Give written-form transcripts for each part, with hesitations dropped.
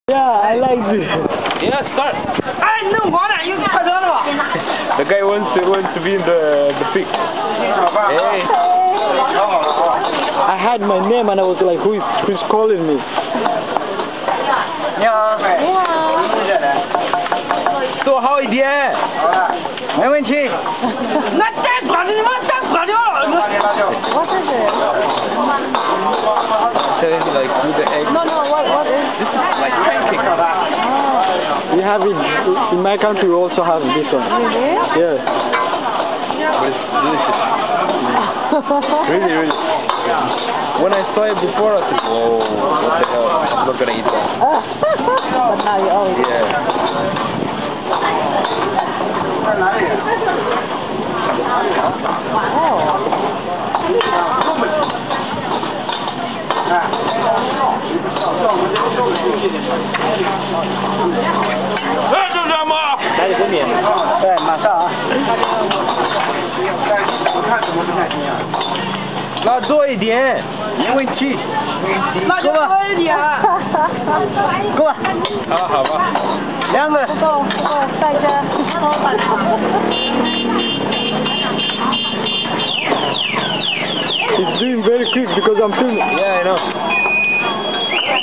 Yeah, I like this. Yeah, start. The guy wants to be in the pic. Hey. I had my name and I was like, who's calling me?做好一点，没问题。那再管着你们，再管着。 What is it? Like with the egg. No, what is This is like pancake. We have it, in my country we also have this one. Really? Yeah. But it's delicious. Really. When I saw it before, I said, whoa, what the hell? I'm not gonna eat that. But now you always哪里分别？对，马上啊。那多一点，没问题。那就多一点。够了。好吧。2个。不够，再加。It's doing very quick because I'm filming. Yeah, I know.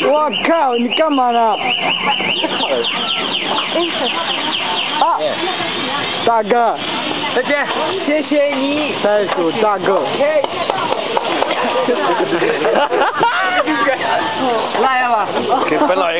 我靠，你干嘛呢？啊，大哥，再见，谢谢你。袋鼠大哥。嘿。来呀吧，给本老爷。